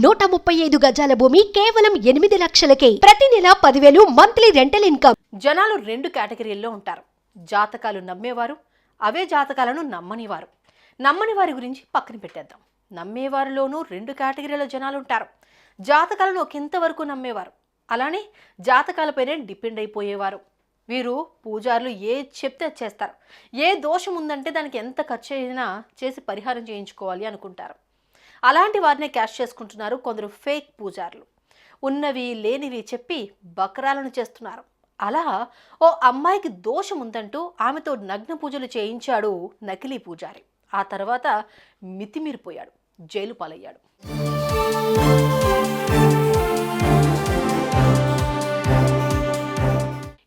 135 గజాల భూమి కేవలం 8 లక్షలకే. ప్రతి నెల 10,000 మంత్లీ రెంటల్ ఇన్కమ్. జనాలు 2 కేటగిరీల్లో ఉంటారు. జాతకాలు నమ్మేవారు, అవే జాతకాలను నమ్మనివారు. నమ్మని వారి గురించి పక్కన పెట్టేద్దాం. నమ్మేవారిలోనూ 2 కేటగిరీల జనాలు ఉంటారు. జాతకాలను ఒకంతవరకు నమ్మేవారు, అలానే జాతకాలపైనే డిపెండ్ అయిపోయేవారు. వీరు పూజారులు ఏది చెప్తే చేస్తారు. ఏ దోషం ఉందంటే దానికి ఎంత ఖర్చు అయినా చేసి పరిహారం చేయించుకోవాలి అనుకుంటారు. అలాంటి వారినే క్యాష్ చేసుకుంటున్నారు కొందరు ఫేక్ పూజారులు. ఉన్నవి లేనివి చెప్పి బకరాలను చేస్తున్నారు. అలా ఓ అమ్మాయికి దోషం ఉందంటూ ఆమెతో నగ్న పూజలు చేయించాడు నకిలీ పూజారి. ఆ తర్వాత మితిమీరిపోయాడు, జైలు పాలయ్యాడు.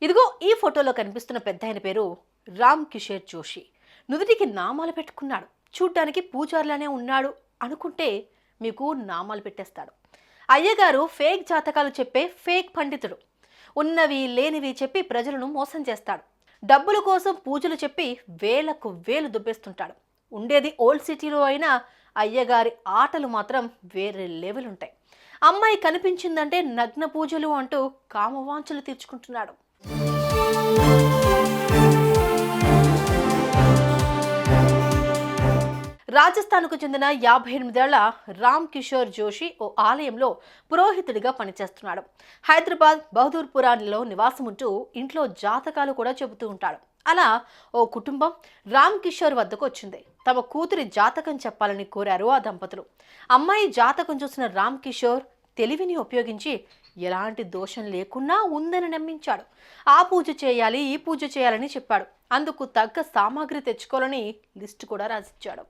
ఇదిగో ఈ ఫోటోలో కనిపిస్తున్న పెద్దాయన పేరు రామ్ కిషోర్ జోషి. నుదుటికి నామాలు పెట్టుకున్నాడు. చూడ్డానికి పూజారిలానే ఉన్నాడు అనుకుంటే మీకు నామాలు పెట్టేస్తాడు. అయ్యగారు ఫేక్ జాతకాలు చెప్పే ఫేక్ పండితుడు. ఉన్నవి లేనివి చెప్పి ప్రజలను మోసం చేస్తాడు. డబ్బుల కోసం పూజలు చెప్పి వేలకు వేలు దుబ్బేస్తుంటాడు. ఉండేది ఓల్డ్ సిటీలో అయినా అయ్యగారి ఆటలు మాత్రం వేరే లెవెల్ ఉంటాయి. అమ్మాయి కనిపించిందంటే నగ్న పూజలు అంటూ కామవాంఛలు తీర్చుకుంటున్నాడు. రాజస్థాన్కు చెందిన 58 ఏళ్ల రామ్ కిషోర్ జోషి ఓ ఆలయంలో పురోహితుడిగా పనిచేస్తున్నాడు. హైదరాబాద్ బహదూర్పురాలో నివాసం ఉంటూ ఇంట్లో జాతకాలు కూడా చెబుతూ ఉంటాడు. అలా ఓ కుటుంబం రామ్ కిషోర్ వద్దకు వచ్చింది. తమ కూతురి జాతకం చెప్పాలని కోరారు ఆ దంపతులు. అమ్మాయి జాతకం చూసిన రామ్ కిషోర్ తెలివిని ఉపయోగించి ఎలాంటి దోషం లేకున్నా ఉందని నమ్మించాడు. ఆ పూజ చేయాలి, ఈ పూజ చేయాలని చెప్పాడు. అందుకు తగ్గ సామాగ్రి తెచ్చుకోవాలని లిస్టు కూడా రాసిచ్చాడు.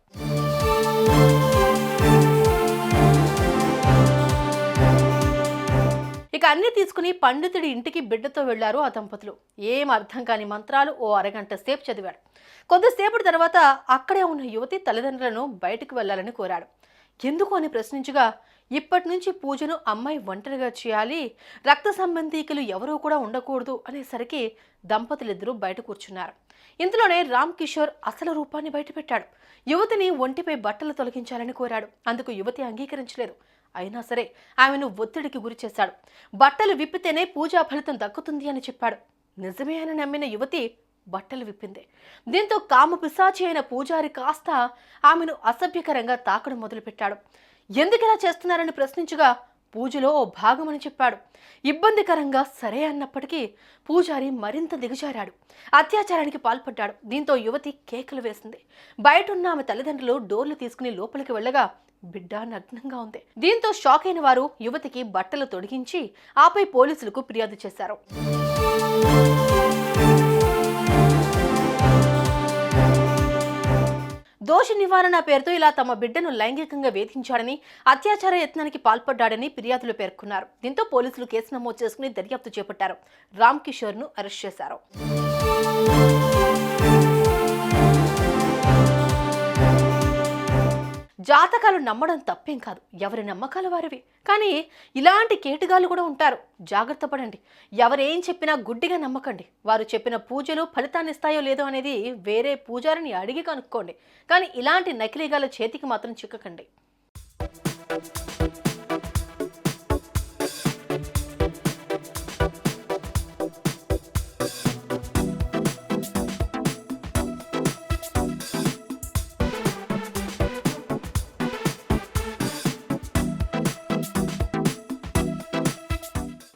ఇక అన్ని తీసుకుని పండితుడి ఇంటికి బిడ్డతో వెళ్లారు ఆ దంపతులు. ఏం అర్థం కాని మంత్రాలు ఓ అరగంట సేపు చదివాడు. కొద్దిసేపటి తర్వాత అక్కడే ఉన్న యువతి తల్లిదండ్రులను బయటకు వెళ్లాలని కోరాడు. ఎందుకు అని ప్రశ్నించగా, ఇప్పటి నుంచి పూజను అమ్మాయి ఒంటరిగా చేయాలి, రక్త సంబంధీకులు ఎవరూ కూడా ఉండకూడదు అనేసరికి దంపతులిద్దరూ బయట కూర్చున్నారు. ఇంతలోనే రామ్ కిషోర్ అసలు రూపాన్ని బయటపెట్టాడు. యువతిని ఒంటిపై బట్టలు తొలగించాలని కోరాడు. అందుకు యువతి అంగీకరించలేదు. అయినా సరే ఆమెను ఒత్తిడికి గురి చేశాడు. బట్టలు విప్పితేనే పూజా ఫలితం దక్కుతుంది అని చెప్పాడు. నిజమే అని నమ్మిన యువతి బట్టలు విప్పింది. దీంతో కామ పిశాచి అయిన పూజారి కాస్త ఆమెను అసభ్యకరంగా తాకడం మొదలుపెట్టాడు. ఎందుకిలా చేస్తున్నారని ప్రశ్నించగా పూజలో ఓ భాగమని చెప్పాడు. ఇబ్బందికరంగా సరే అన్నప్పటికీ పూజారి మరింత దిగజారాడు. అత్యాచారానికి పాల్పడ్డాడు. దీంతో యువతి కేకలు వేసింది. బయటున్న ఆమె తల్లిదండ్రులు డోర్లు తీసుకుని లోపలికి వెళ్ళగా బిడ్డ నగ్నంగా ఉంది. దీంతో షాక్ అయిన వారు యువతికి బట్టలు తొడిగించి ఆపై పోలీసులకు ఫిర్యాదు చేశారు. దోష నివారణ పేరుతో ఇలా తమ బిడ్డను లైంగికంగా వేధించాడని, అత్యాచార యత్నానికి పాల్పడ్డాడని ఫిర్యాదులు పేర్కొన్నారు. దీంతో పోలీసులు కేసు నమోదు చేసుకుని దర్యాప్తు చేపట్టారు. రామ్ కిషోర్ ను అరెస్ట్ చేశారు. జాతకాలు నమ్మడం తప్పేం కాదు, ఎవరి నమ్మకాలు వారివి. కానీ ఇలాంటి కేటుగాళ్ళు కూడా ఉంటారు. జాగ్రత్త పడండి. ఎవరేం చెప్పినా గుడ్డిగా నమ్మకండి. వారు చెప్పిన పూజలు ఫలితాన్ని ఇస్తాయో లేదో అనేది వేరే పూజారిని అడిగి కనుక్కోండి. కానీ ఇలాంటి నకిలీగాల చేతికి మాత్రం చిక్కకండి.